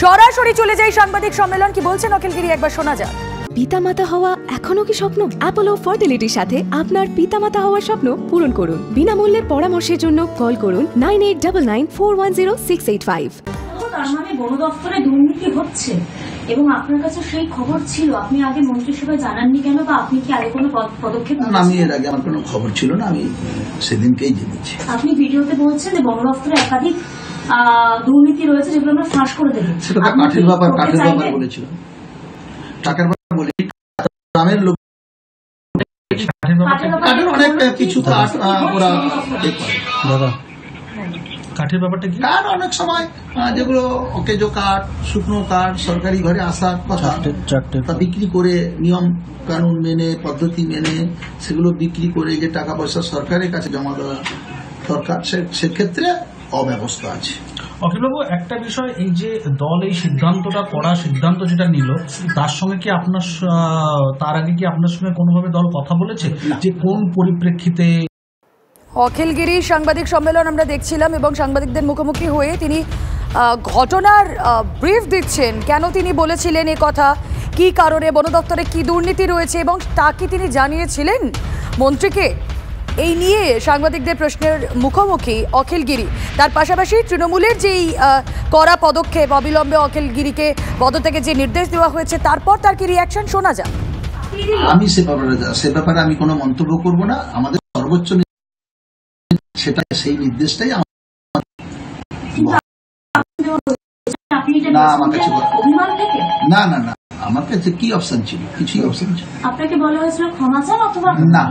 সরাসরি চলে যাই সাংবাদিক সম্মেলন, কি বলছেন অখিলগিরি একবার শোনা যাক। পিতামাতা হওয়া এখনো কি স্বপ্ন? অ্যাপোলো ফার্টিলিটির সাথে আপনার পিতামাতা হওয়ার স্বপ্ন পূরণ করুন। বিনামূল্যে পরামর্শের জন্য কল করুন 9899410685। তার মানে বন দপ্তরে দুর্নীতি হচ্ছে এবং আপনার কাছে সেই খবর ছিল, আপনি আগে মন্ত্রিসভায় জানাননি কেন, বা আপনি কি আগে কোনো পদক্ষেপ? আমি এর আগে আমার কোনো খবর ছিল না, আমি সেদিনকেই জেনেছি। আপনি ভিডিওতে বলছেন যে বন দপ্তরে একাধিক দুর্নীতি রয়েছে যেগুলো আমরা ফাঁস করে দেবো। সেটা কাঠের ব্যাপার বলেছিল, টাকার ব্যাপার বলে গ্রামের লোক কাঠের অনেক কিছু কাঠ ওরা দাদা কাঠের ব্যাপারটা কি? কাঠ অনেক সময় যেগুলো অকেজো কাঠ, শুকনো কাঠ সরকারি ঘরে আসার কথা তা বিক্রি করে নিয়ম কানুন মেনে পদ্ধতি মেনে সেগুলো বিক্রি করে যে টাকা পয়সা সরকারের কাছে জমা দেওয়া দরকার, সেক্ষেত্রে অব্যবস্থা আছে। অখিলবাবু, একটা বিষয়, এই যে দল এই সিদ্ধান্তটা করা সিদ্ধান্ত যেটা নিল, তার সঙ্গে কি আপনার তার আগে কি আপনার সঙ্গে কোনোভাবে দল কথা বলেছে যে কোন পরিপ্রেক্ষিতে? অখিলগিরি সাংবাদিক সম্মেলন আমরা দেখছিলাম এবং সাংবাদিকদের মুখোমুখি হয়ে তিনি ঘটনার ব্রিফ দিচ্ছেন। কেন তিনি বলেছিলেন এ কথা, কি কারণে, বন দপ্তরে কি দুর্নীতি রয়েছে এবং তা কি তিনি জানিয়েছিলেন মন্ত্রীকে, এই নিয়ে সাংবাদিকদের প্রশ্নের মুখোমুখি অখিলগিরি। তার পাশাপাশি তৃণমূলের যেই কড়া পদক্ষেপ, অবিলম্বে অখিলগিরিকে পদত্যাগের যে নির্দেশ দেওয়া হয়েছে, তারপর তার কি রিয়াকশন শোনা যায়। আমি সে ব্যাপারে আমি কোনো মন্তব্য করব না। আমাদের সর্বোচ্চ সেটা সেই নির্দেশটাই না আমার কাছে না না না আমার কাছে কি অপশন ছিল? কিছুই অপশন ছিল। আপনাকে বলা হয়েছিল ক্ষমা চান অথবা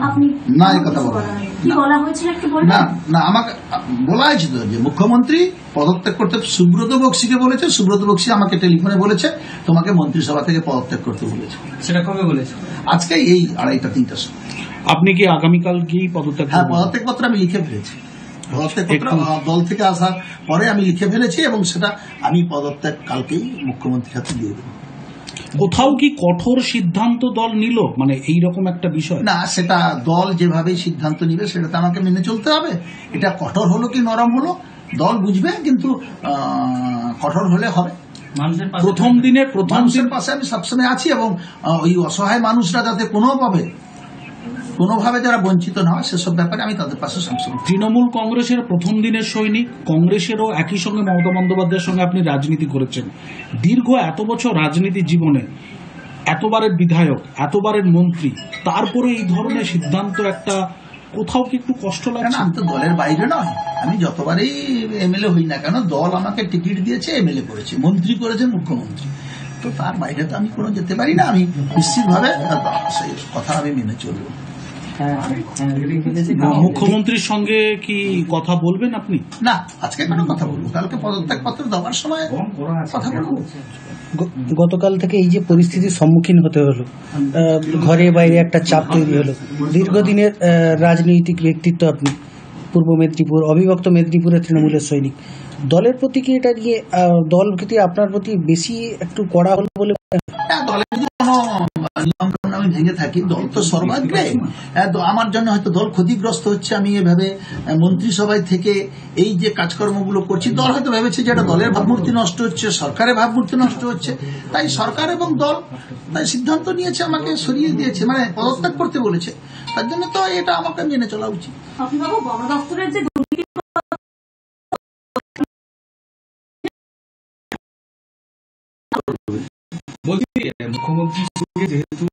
আপনি না, এই কথা বলা কি বলা হয়েছিল একটু বলুন। না না আমাকে বলা হয়েছিল যে মুখ্যমন্ত্রী পদত্যাগ করতে সুব্রত বক্সিকে বলেছে, সুব্রত বক্সি আমাকে টেলিফোনে বলেছে তোমাকে মন্ত্রিসভা থেকে পদত্যাগ করতে বলেছে। সেটা কবে বলেছে? আজকে এই 2:30-3টার সময়। আপনি কি আগামীকাল কি পদত্যাগ? হ্যাঁ, পদত্যাগপত্র আমি লিখে ফেলেছি। পদত্যাগপত্র দল থেকে আসার পরে আমি লিখে ফেলেছি এবং সেটা আমি পদত্যাগ কালকেই মুখ্যমন্ত্রীর হাতে দিয়ে দেবো। কোথাও কি কঠোর সিদ্ধান্ত দল নিল, মানে এইরকম একটা বিষয়? না, সেটা দল যেভাবে সিদ্ধান্ত নিবে সেটা তো আমাকে মেনে চলতে হবে। এটা কঠোর হলো কি নরম হলো দল বুঝবে, কিন্তু কঠোর হলে হবে। প্রথম দিনের পাশে আমি সবসময় আছি এবং ওই অসহায় মানুষরা যাতে কোনোভাবে যারা বঞ্চিত না হয় সেসব ব্যাপারে আমি তাদের পাশে সবসময়। তৃণমূল কংগ্রেসের প্রথম দিনের সৈনিক, কংগ্রেসেরও একই সঙ্গে মমতা বন্দ্যোপাধ্যায়ের সঙ্গে আপনি রাজনীতি করেছেন। দীর্ঘ এত বছর রাজনীতি জীবনে, এতবারের বিধায়ক, এতবারের মন্ত্রী, তারপরে এই ধরনের সিদ্ধান্ত একটা কোথাও কি একটু কষ্ট লাগছে? আমি তো দলের বাইরে নয়, আমি যতবারই এমএলএ হই না কেন দল আমাকে টিকিট দিয়েছে, এমএলএ করেছে, মন্ত্রী করেছেন মুখ্যমন্ত্রী, তো তার বাইরে তো আমি কোনো যেতে পারি না। আমি নিশ্চিতভাবে সেই কথা আমি মেনে চলবো। মুখ্যমন্ত্রীর সঙ্গে কি কথা বলবেন আপনি? না, আজকে কোনো কথা বলবো, কালকে পদত্যাগ পত্র দেওয়ার সময় কথা বলবো। গতকাল থেকে এই যে পরিস্থিতির সম্মুখীন হতে হলো, ঘরে বাইরে একটা চাপ তৈরি হলো, দীর্ঘদিনের রাজনৈতিক ব্যক্তিত্ব আপনি, পূর্ব মেদিনীপুর, অবিভক্ত মেদিনীপুরের তৃণমূলের সৈনিক, দলের প্রতি কি এটা নিয়ে দল প্রতি আপনার প্রতি বেশি একটু কড়া হলো বলে? দলের যদি কোনো নিয়মকানুন আমি ভেঙে থাকি, দল তো সর্বাগ্রে, আমার জন্য হয়তো দল ক্ষতিগ্রস্ত হচ্ছে, আমি এভাবে মন্ত্রিসভায় থেকে এই যে কাজকর্মগুলো করছি, দল হয়তো ভেবেছে যে এটা দলের ভাবমূর্তি নষ্ট হচ্ছে, সরকারের ভাবমূর্তি নষ্ট হচ্ছে, তাই সরকার এবং দল তাই সিদ্ধান্ত নিয়েছে, আমাকে সরিয়ে দিয়েছে, মানে পদত্যাগ করতে বলেছে, তার জন্য তো এটা আমাকে মেনে চলা উচিত। অখিলবাবু, বন দপ্তরের যে মুখ্যমন্ত্রী যেহেতু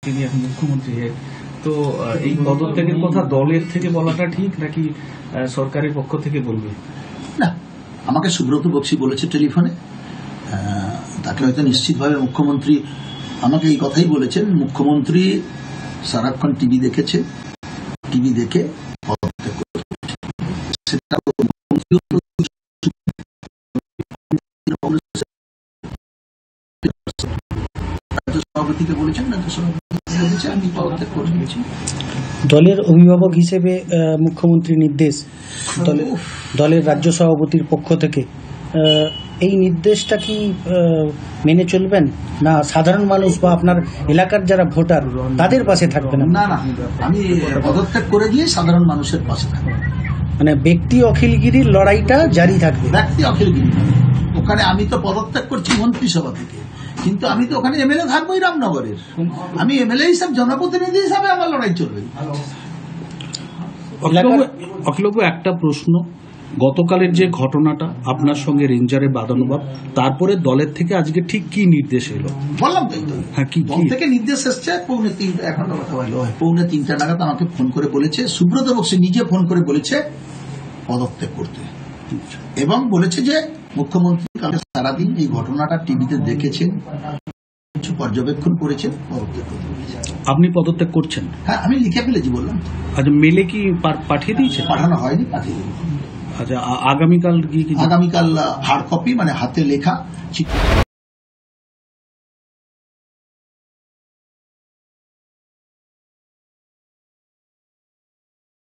তিনি এখন মুখ্যমন্ত্রী, তো এই পদত্যাগের কথা দলের থেকে বলাটা ঠিক নাকি সরকারের পক্ষ থেকে বলবে? না, আমাকে সুব্রত বক্সি বলেছে টেলিফোনে, তাকে হয়তো নিশ্চিতভাবে মুখ্যমন্ত্রী আমাকে এই কথাই বলেছেন। মুখ্যমন্ত্রী সারাক্ষণ টিভি দেখেছে, টিভি দেখে পদত্যাগ করেছে, সেটা সভাপতিকে বলেছেন, আমি পদত্যাগ করে নিয়েছি। দলের অভিভাবক হিসেবে মুখ্যমন্ত্রী নির্দেশ, দলের রাজ্য সভাপতির পক্ষ থেকে এই নির্দেশটা কি মেনে চলবেন না সাধারণ মানুষ বা আপনার এলাকার যারা ভোটার তাদের পাশে থাকবেন? না না, আমি পদত্যাগ করে দিয়ে সাধারণ মানুষের পাশে থাকবো। মানে ব্যক্তি অখিলগিরির লড়াইটা জারি থাকবে? ব্যক্তি অখিলগিরি, ওখানে আমি তো পদত্যাগ করছি মন্ত্রিসভা থেকে, কিন্তু আমি তো ওখানে এমএলএ থাকবোই রামনগরের। আমি এমএলএ হিসাবে, জনপ্রতিনিধি হিসাবে আমার লড়াই চলবে। অখিলবাবু, একটা প্রশ্ন, গতকালের যে ঘটনাটা আপনার সঙ্গে রেঞ্জারে বাদানুবাদ, তারপরে দলের থেকে আজকে ঠিক কি নির্দেশ এলো? বললাম তো, হ্যাঁ, কি দল থেকে নির্দেশ এসছে 2:45 এখন কথা হলো 2:45 নাগাদ আমাকে ফোন করে বলেছে, সুব্রত বক্সী নিজে ফোন করে বলেছে পদত্যাগ করতে, এবং বলেছে যে মুখ্যমন্ত্রী কালকে সারাদিন এই ঘটনাটা টিভিতে দেখেছেন, কিছু পর্যবেক্ষণ করেছেন, পদত্যাগ করতে বলেছে। আপনি পদত্যাগ করছেন? হ্যাঁ, আমি লিখে ফেলেছি, বললাম। আচ্ছা, মেলে কি পাঠিয়ে দিয়েছেন? পাঠানো হয়নি, পাঠিয়ে দেবো। আচ্ছা, আগামীকাল কি? আগামীকাল হার্ড কপি, মানে হাতে লেখা চিঠি।